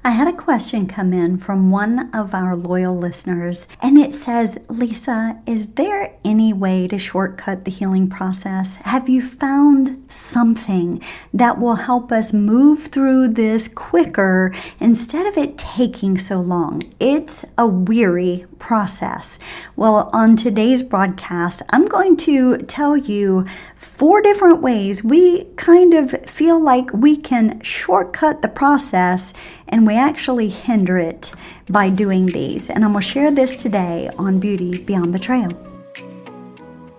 I had a question come in from one of our loyal listeners, and it says, Lisa, is there any way to shortcut the healing process? Have you found something that will help us move through this quicker instead of it taking so long? It's a weary process. Well, on today's broadcast, I'm going to tell you 4 different ways we kind of feel like we can shortcut the process, and we actually hinder it by doing these. And I'm going to share this today on Beauty Beyond Betrayal.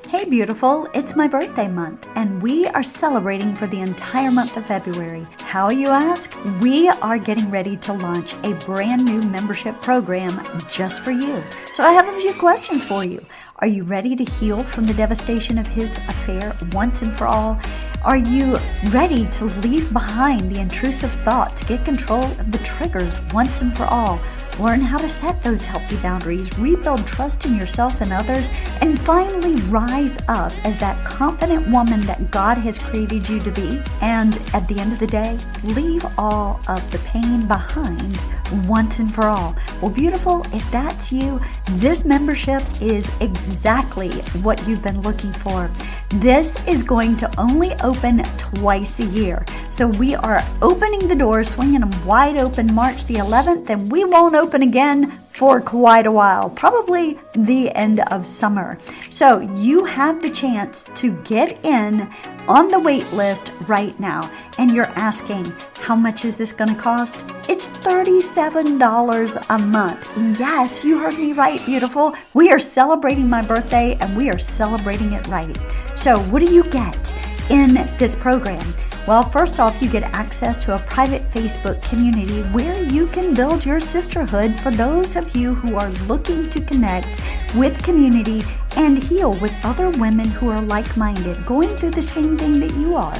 Hey beautiful, it's my birthday month and we are celebrating for the entire month of February. How, you ask? We are getting ready to launch a brand new membership program just for you. So I have a few questions for you. Are you ready to heal from the devastation of his affair once and for all? Are you ready to leave behind the intrusive thoughts, get control of the triggers once and for all? Learn how to set those healthy boundaries, rebuild trust in yourself and others, and finally rise up as that confident woman that God has created you to be. And at the end of the day, leave all of the pain behind once and for all. Well, beautiful, if that's you, this membership is exactly what you've been looking for. This is going to only open twice a year. So we are opening the doors, swinging them wide open March the 11th, and we won't open again for quite a while, probably the end of summer. So you have the chance to get in on the wait list right now. And you're asking, how much is this going to cost? It's $37 a month. Yes, you heard me right, beautiful. We are celebrating my birthday and we are celebrating it right. So what do you get in this program? Well, first off, you get access to a private Facebook community where you can build your sisterhood for those of you who are looking to connect with community and heal with other women who are like-minded, going through the same thing that you are.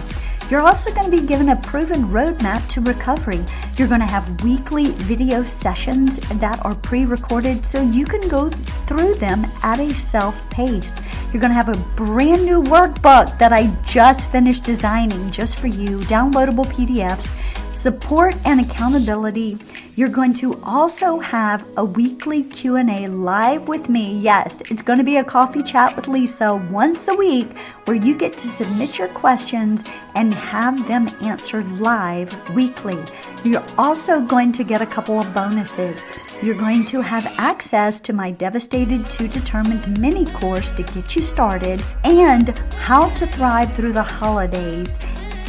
You're also going to be given a proven roadmap to recovery. You're going to have weekly video sessions that are pre-recorded so you can go through them at a self-pace. You're going to have a brand new workbook that I just finished designing just for you, downloadable PDFs, support and accountability. You're going to also have a weekly Q&A live with me. Yes, it's going to be a coffee chat with Lisa once a week where you get to submit your questions and have them answered live weekly. You're also going to get a couple of bonuses. You're going to have access to my Devastated to Determined mini course to get you started, and how to thrive through the holidays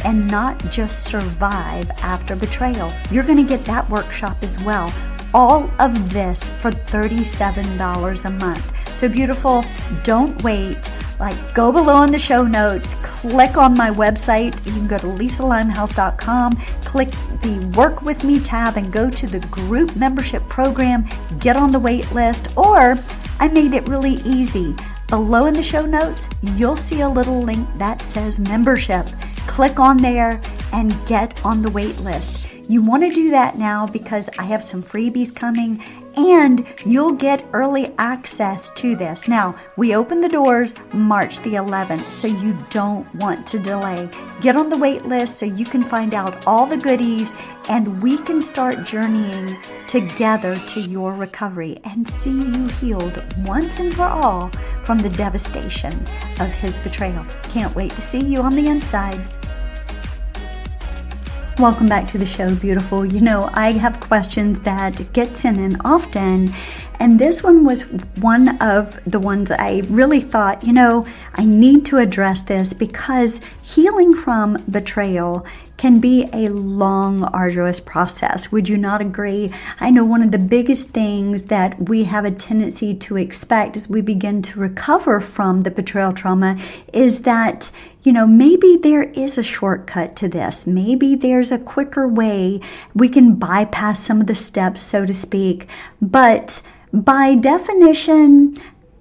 and not just survive after betrayal. You're going to get that workshop as well. All of this for $37 a month. So beautiful, don't wait. Go below in the show notes, click on my website. You can go to lisalimehouse.com, click the Work With Me tab and go to the group membership program, get on the wait list, or I made it really easy. Below in the show notes, you'll see a little link that says membership. Click on there and get on the wait list. You want to do that now because I have some freebies coming and you'll get early access to this. Now, we open the doors March the 11th, so you don't want to delay. Get on the wait list so you can find out all the goodies and we can start journeying together to your recovery and see you healed once and for all from the devastation of his betrayal. Can't wait to see you on the inside. Welcome back to the show, beautiful. You know, I have questions that get sent in often, and this one was one of the ones I really thought, I need to address this because healing from betrayal can be a long, arduous process. Would you not agree? I know one of the biggest things that we have a tendency to expect as we begin to recover from the betrayal trauma is that, maybe there is a shortcut to this. Maybe there's a quicker way we can bypass some of the steps, so to speak. But by definition,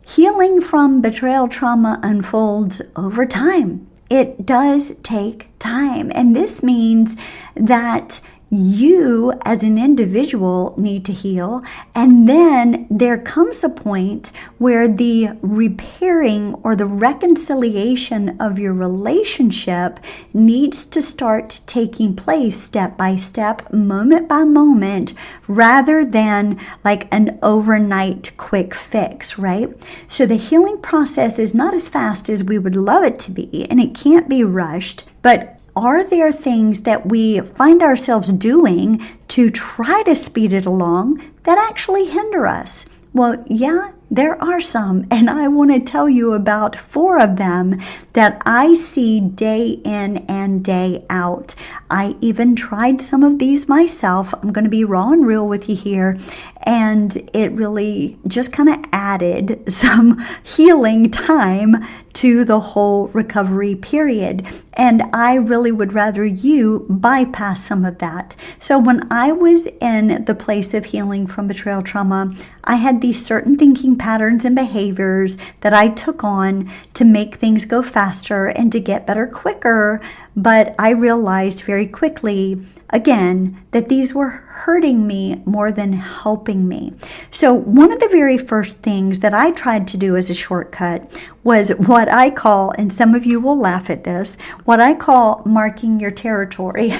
healing from betrayal trauma unfolds over time. It does take time. And this means that you as an individual need to heal. And then there comes a point where the repairing or the reconciliation of your relationship needs to start taking place step by step, moment by moment, rather than like an overnight quick fix, right? So the healing process is not as fast as we would love it to be, and it can't be rushed, but are there things that we find ourselves doing to try to speed it along that actually hinder us? Well, yeah, there are some, and I want to tell you about 4 of them that I see day in and day out. I even tried some of these myself. I'm going to be raw and real with you here, and it really just kind of added some healing time to the whole recovery period. And I really would rather you bypass some of that. So when I was in the place of healing from betrayal trauma, I had these certain thinking patterns and behaviors that I took on to make things go faster and to get better quicker. But I realized very quickly, again, that these were hurting me more than helping me. So one of the very first things that I tried to do as a shortcut was what I call, and some of you will laugh at this, what I call marking your territory.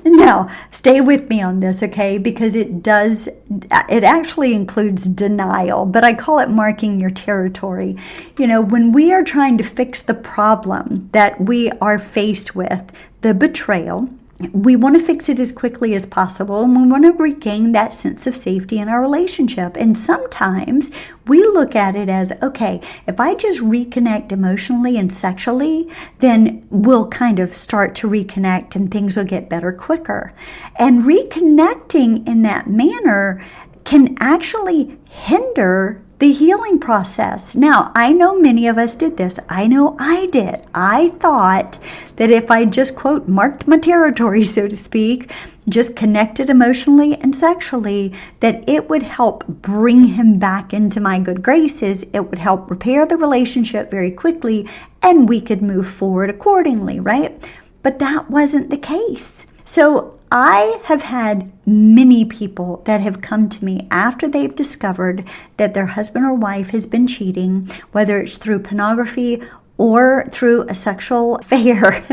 Now, stay with me on this, okay? Because it actually includes denial, but I call it marking your territory. You know, when we are trying to fix the problem that we are faced with, the betrayal, we want to fix it as quickly as possible, and we want to regain that sense of safety in our relationship. And sometimes we look at it as, okay, if I just reconnect emotionally and sexually, then we'll kind of start to reconnect and things will get better quicker. And reconnecting in that manner can actually hinder the healing process. Now, I know many of us did this. I know I did. I thought that if I just, quote, marked my territory, so to speak, just connected emotionally and sexually, that it would help bring him back into my good graces. It would help repair the relationship very quickly, and we could move forward accordingly, right? But that wasn't the case. So I have had many people that have come to me after they've discovered that their husband or wife has been cheating, whether it's through pornography or through a sexual affair,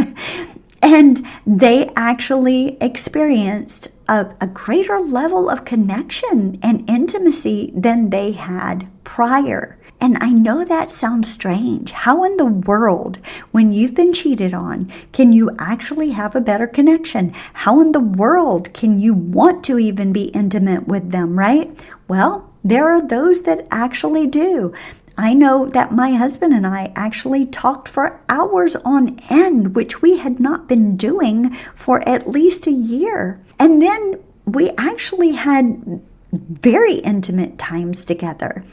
and they actually experienced a greater level of connection and intimacy than they had prior. And I know that sounds strange. How in the world, when you've been cheated on, can you actually have a better connection? How in the world can you want to even be intimate with them, right? Well, there are those that actually do. I know that my husband and I actually talked for hours on end, which we had not been doing for at least a year. And then we actually had very intimate times together.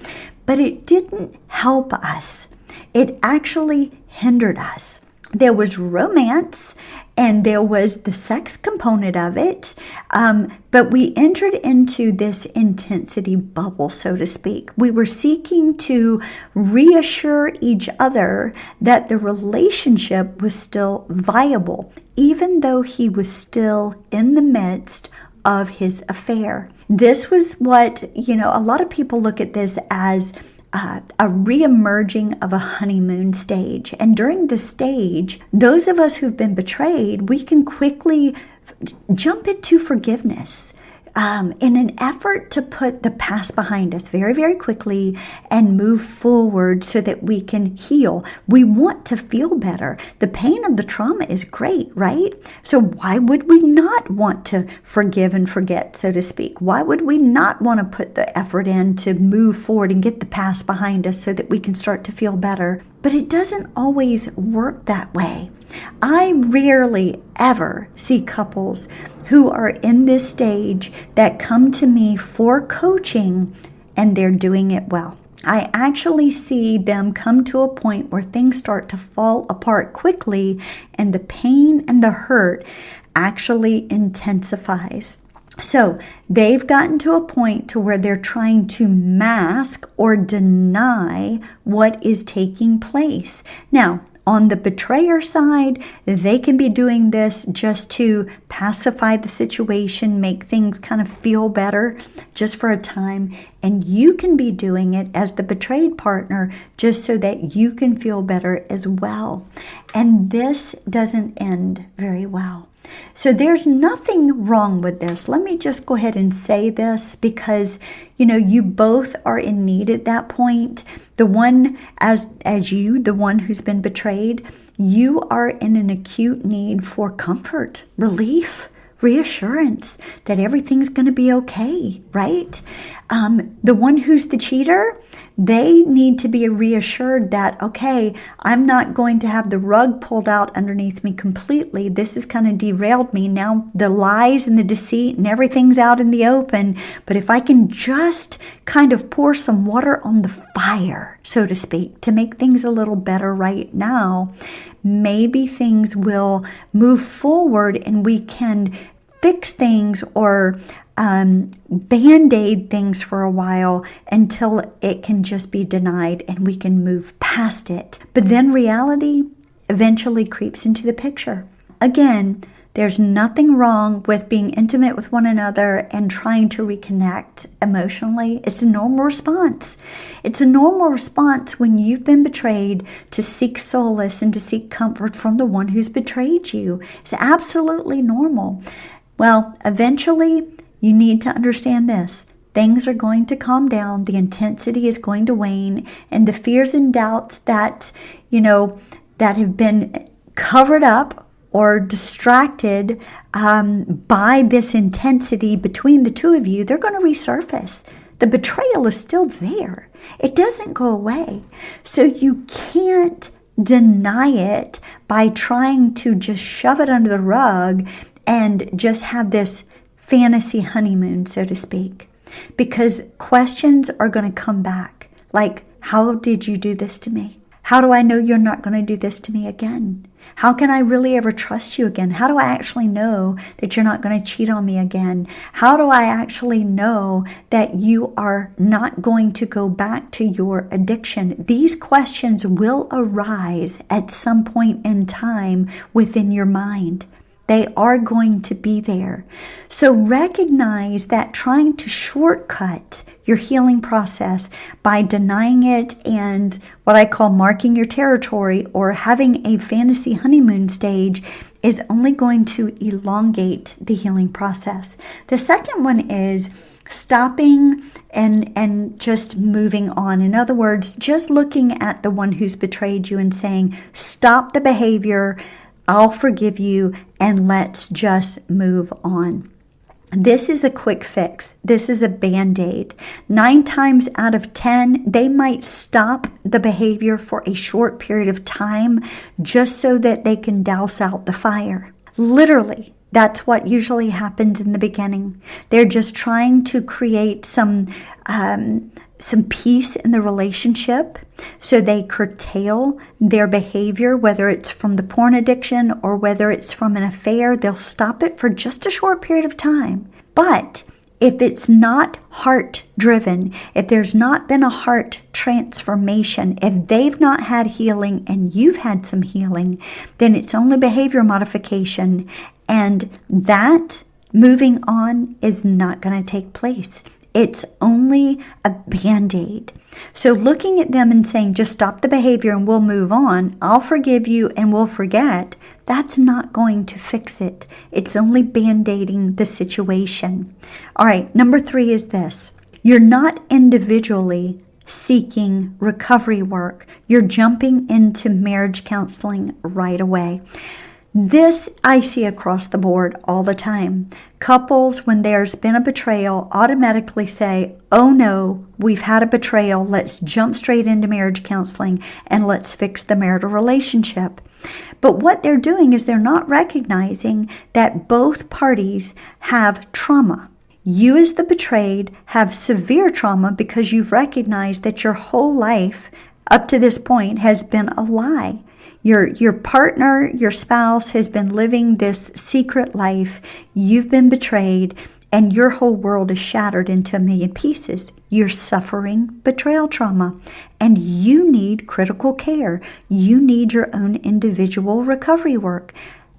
But it didn't help us. It actually hindered us. There was romance and there was the sex component of it, but we entered into this intensity bubble, so to speak. We were seeking to reassure each other that the relationship was still viable, even though he was still in the midst of his affair. This was what, a lot of people look at this as a re-emerging of a honeymoon stage. And during this stage, those of us who've been betrayed, we can quickly jump into forgiveness in an effort to put the past behind us very, very quickly and move forward so that we can heal. We want to feel better. The pain of the trauma is great, right? So why would we not want to forgive and forget, so to speak? Why would we not want to put the effort in to move forward and get the past behind us so that we can start to feel better? But it doesn't always work that way. I rarely ever see couples who are in this stage that come to me for coaching and they're doing it well. I actually see them come to a point where things start to fall apart quickly and the pain and the hurt actually intensifies. So they've gotten to a point to where they're trying to mask or deny what is taking place. Now, On the betrayer side, they can be doing this just to pacify the situation, make things kind of feel better just for a time. And you can be doing it as the betrayed partner just so that you can feel better as well. And this doesn't end very well. So there's nothing wrong with this. Let me just go ahead and say this because, you both are in need at that point. The one, as you, the one who's been betrayed, you are in an acute need for comfort, relief, reassurance that everything's going to be okay, right? The one who's the cheater, they need to be reassured that, okay, I'm not going to have the rug pulled out underneath me completely. This has kind of derailed me. Now the lies and the deceit and everything's out in the open. But if I can just kind of pour some water on the fire, so to speak, to make things a little better right now, maybe things will move forward and we can fix things or band-aid things for a while until it can just be denied and we can move past it. But then reality eventually creeps into the picture. Again, there's nothing wrong with being intimate with one another and trying to reconnect emotionally. It's a normal response. It's a normal response when you've been betrayed to seek solace and to seek comfort from the one who's betrayed you. It's absolutely normal. Well, eventually, you need to understand this. Things are going to calm down. The intensity is going to wane. And the fears and doubts that, that have been covered up or distracted by this intensity between the two of you, they're going to resurface. The betrayal is still there. It doesn't go away. So you can't deny it by trying to just shove it under the rug and just have this fantasy honeymoon, so to speak, because questions are going to come back. Like, how did you do this to me? How do I know you're not going to do this to me again? How can I really ever trust you again? How do I actually know that you're not going to cheat on me again? How do I actually know that you are not going to go back to your addiction? These questions will arise at some point in time within your mind. They are going to be there. So recognize that trying to shortcut your healing process by denying it and what I call marking your territory or having a fantasy honeymoon stage is only going to elongate the healing process. The second one is stopping and just moving on. In other words, just looking at the one who's betrayed you and saying, stop the behavior, I'll forgive you, and let's just move on. This is a quick fix. This is a Band-Aid. 9 times out of 10, they might stop the behavior for a short period of time just so that they can douse out the fire. Literally, that's what usually happens in the beginning. They're just trying to create some peace in the relationship, so they curtail their behavior, whether it's from the porn addiction or whether it's from an affair. They'll stop it for just a short period of time. But if it's not heart-driven, if there's not been a heart transformation, if they've not had healing and you've had some healing, then it's only behavior modification, and that moving on is not going to take place. It's only a Band-Aid. So looking at them and saying, just stop the behavior and we'll move on, I'll forgive you and we'll forget, that's not going to fix it. It's only Band-Aiding the situation. All right, number 3 is this. You're not individually seeking recovery work. You're jumping into marriage counseling right away. This I see across the board all the time. Couples, when there's been a betrayal, automatically say, oh no, we've had a betrayal, let's jump straight into marriage counseling and let's fix the marital relationship. But what they're doing is they're not recognizing that both parties have trauma. You as the betrayed have severe trauma because you've recognized that your whole life up to this point has been a lie. Your partner, your spouse has been living this secret life. You've been betrayed, and your whole world is shattered into a million pieces. You're suffering betrayal trauma, and you need critical care. You need your own individual recovery work,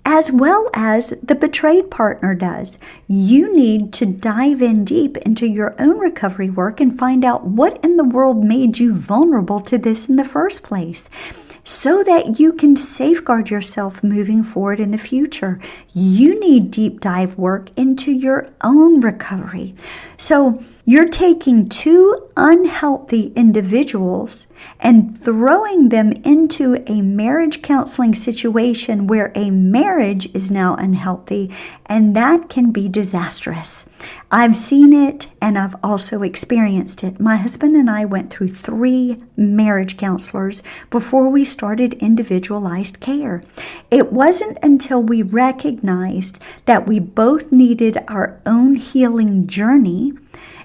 as well as the betrayed partner does. You need to dive in deep into your own recovery work and find out what in the world made you vulnerable to this in the first place, so that you can safeguard yourself moving forward in the future. You need deep dive work into your own recovery. So you're taking two unhealthy individuals and throwing them into a marriage counseling situation where a marriage is now unhealthy, and that can be disastrous. I've seen it, and I've also experienced it. My husband and I went through 3 marriage counselors before we started individualized care. It wasn't until we recognized that we both needed our own healing journey,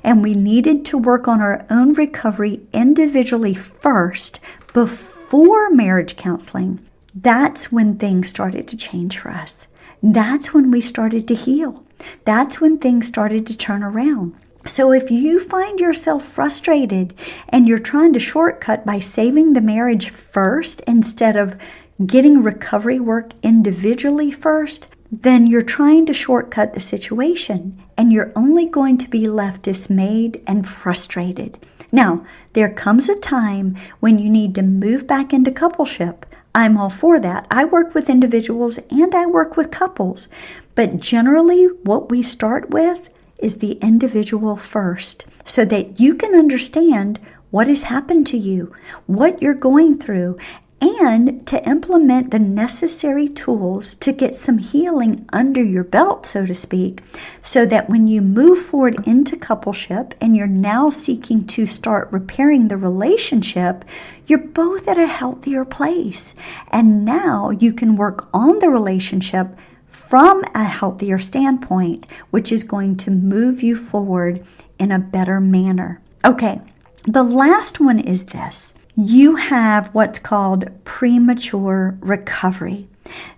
and we needed to work on our own recovery individually first before marriage counseling. That's when things started to change for us. That's when we started to heal. That's when things started to turn around. So if you find yourself frustrated and you're trying to shortcut by saving the marriage first instead of getting recovery work individually first, then you're trying to shortcut the situation, and you're only going to be left dismayed and frustrated. Now, there comes a time when you need to move back into coupleship. I'm all for that. I work with individuals and I work with couples. But generally, what we start with is the individual first, so that you can understand what has happened to you, what you're going through, and to implement the necessary tools to get some healing under your belt, so to speak, so that when you move forward into coupleship and you're now seeking to start repairing the relationship, you're both at a healthier place. And now you can work on the relationship from a healthier standpoint, which is going to move you forward in a better manner. Okay, the last one is this. You have what's called premature recovery.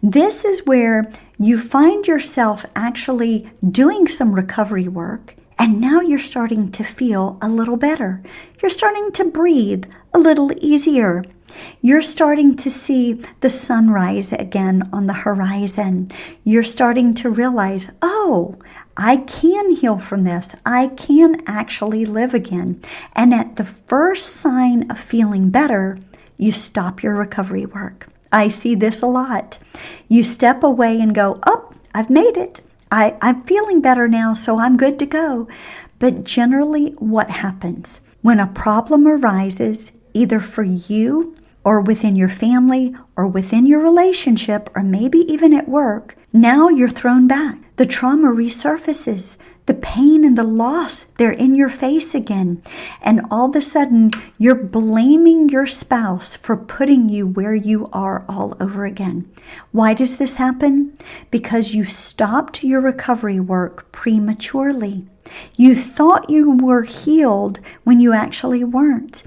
This is where you find yourself actually doing some recovery work, and now you're starting to feel a little better. You're starting to breathe a little easier. You're starting to see the sunrise again on the horizon. You're starting to realize, oh, I can heal from this. I can actually live again. And at the first sign of feeling better, you stop your recovery work. I see this a lot. You step away and go, oh, I've made it. I'm feeling better now, so I'm good to go. But generally, what happens when a problem arises, either for you or within your family or within your relationship or maybe even at work, now you're thrown back. The trauma resurfaces. The pain and the loss, they're in your face again. And all of a sudden, you're blaming your spouse for putting you where you are all over again. Why does this happen? Because you stopped your recovery work prematurely. You thought you were healed when you actually weren't.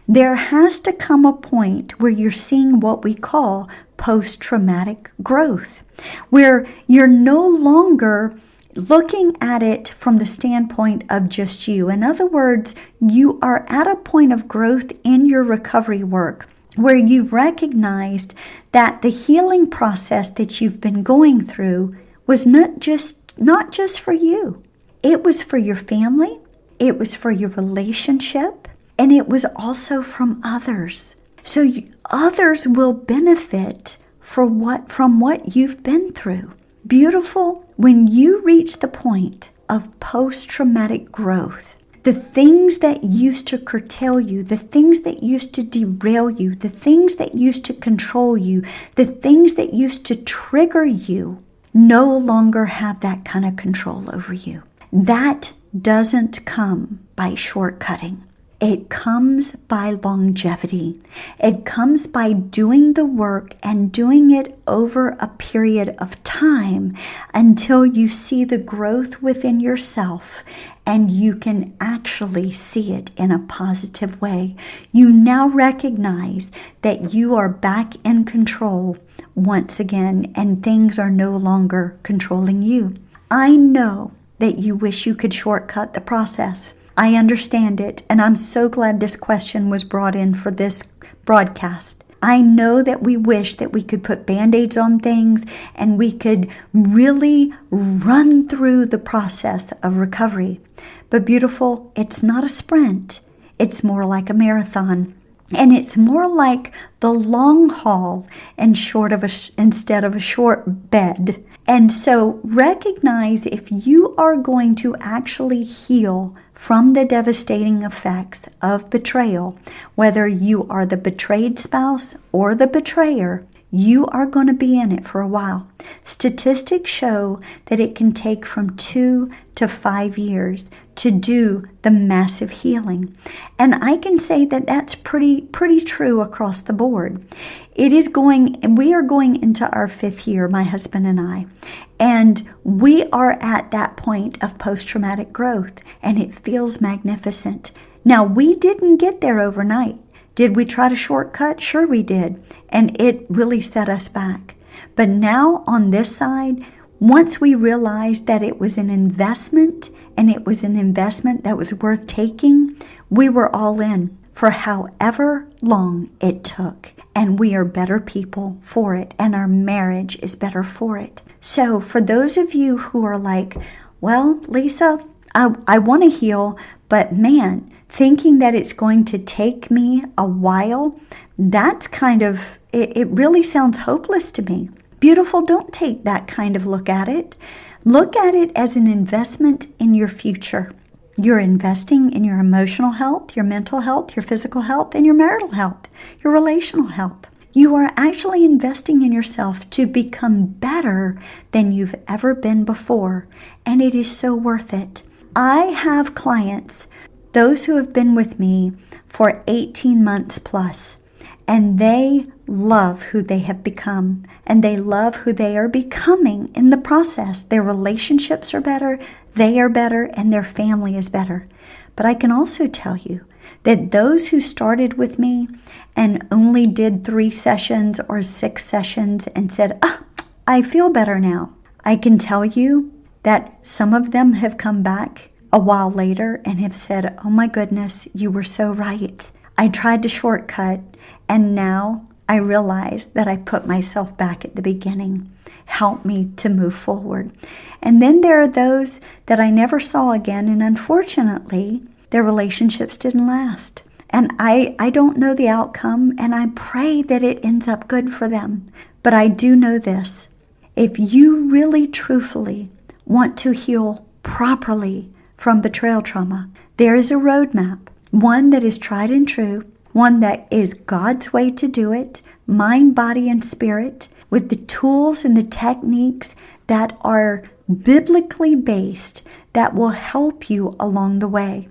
There has to come a point where you're seeing what we call post-traumatic growth, where you're no longer looking at it from the standpoint of just you. In other words, you are at a point of growth in your recovery work where you've recognized that the healing process that you've been going through was not just for you. It was for your family, it was for your relationship, and it was also from others. So others will benefit from what you've been through. Beautiful, when you reach the point of post-traumatic growth, the things that used to curtail you, the things that used to derail you, the things that used to control you, the things that used to trigger you, no longer have that kind of control over you. That doesn't come by shortcutting. It comes by longevity. It comes by doing the work and doing it over a period of time until you see the growth within yourself and you can actually see it in a positive way. You now recognize that you are back in control once again and things are no longer controlling you. I know that you wish you could shortcut the process. I understand it, and I'm so glad this question was brought in for this broadcast. I know that we wish that we could put Band-Aids on things and we could really run through the process of recovery. But beautiful, it's not a sprint. It's more like a marathon. And it's more like the long haul instead of a short bed. And so recognize if you are going to actually heal from the devastating effects of betrayal, whether you are the betrayed spouse or the betrayer, you are going to be in it for a while. Statistics show that it can take from 2 to 5 years to do the massive healing. And I can say that that's pretty true across the board. We are going into our 5th year, my husband and I, and we are at that point of post-traumatic growth, and it feels magnificent. Now, we didn't get there overnight. Did we try to shortcut? Sure we did. And it really set us back. But now on this side, once we realized that it was an investment and it was an investment that was worth taking, we were all in for however long it took. And we are better people for it. And our marriage is better for it. So for those of you who are like, well, Lisa, I want to heal, but man, thinking that it's going to take me a while, that's it really sounds hopeless to me. Beautiful, don't take that kind of look at it. Look at it as an investment in your future. You're investing in your emotional health, your mental health, your physical health, and your marital health, your relational health. You are actually investing in yourself to become better than you've ever been before, and it is so worth it. I have clients, those who have been with me for 18 months plus, and they love who they have become, and they love who they are becoming in the process. Their relationships are better, they are better, and their family is better. But I can also tell you that those who started with me and only did 3 sessions or 6 sessions and said, I feel better now, I can tell you that some of them have come back a while later and have said, oh my goodness, you were so right. I tried to shortcut, and now I realize that I put myself back at the beginning. Help me to move forward. And then there are those that I never saw again, and unfortunately, their relationships didn't last. And I don't know the outcome, and I pray that it ends up good for them. But I do know this. If you really truthfully want to heal properly from betrayal trauma, there is a roadmap, one that is tried and true, one that is God's way to do it, mind, body, and spirit, with the tools and the techniques that are biblically based that will help you along the way.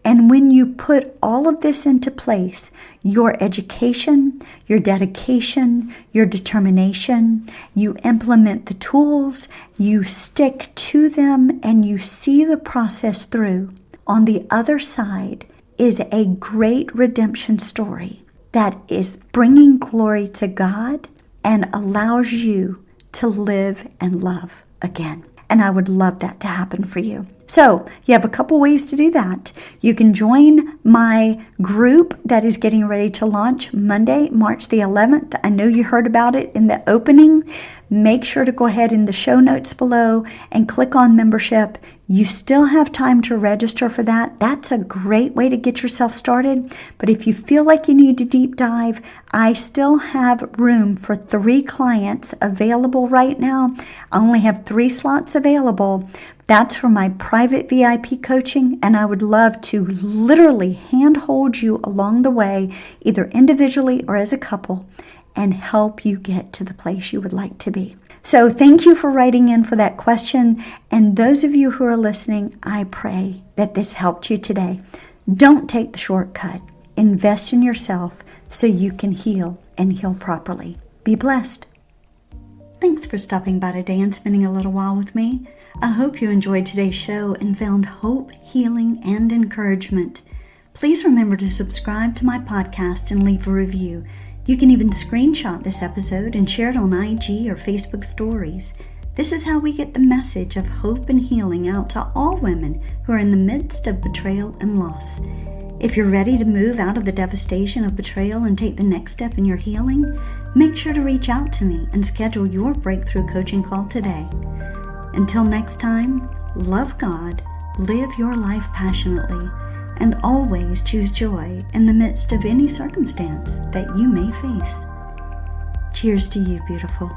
And when you put all of this into place, your education, your dedication, your determination, you implement the tools, you stick to them, and you see the process through, on the other side is a great redemption story that is bringing glory to God and allows you to live and love again. And I would love that to happen for you. So you have a couple ways to do that. You can join my group that is getting ready to launch Monday, March the 11th. I know you heard about it in the opening. Make sure to go ahead in the show notes below and click on membership. You still have time to register for that. That's a great way to get yourself started. But if you feel like you need to deep dive, I still have room for 3 clients available right now. I only have 3 slots available. That's for my private VIP coaching, and I would love to literally handhold you along the way, either individually or as a couple, and help you get to the place you would like to be. So thank you for writing in for that question. And those of you who are listening, I pray that this helped you today. Don't take the shortcut. Invest in yourself so you can heal and heal properly. Be blessed. Thanks for stopping by today and spending a little while with me. I hope you enjoyed today's show and found hope, healing, and encouragement. Please remember to subscribe to my podcast and leave a review. You can even screenshot this episode and share it on IG or Facebook stories. This is how we get the message of hope and healing out to all women who are in the midst of betrayal and loss. If you're ready to move out of the devastation of betrayal and take the next step in your healing, make sure to reach out to me and schedule your breakthrough coaching call today. Until next time, love God, live your life passionately, and always choose joy in the midst of any circumstance that you may face. Cheers to you, beautiful.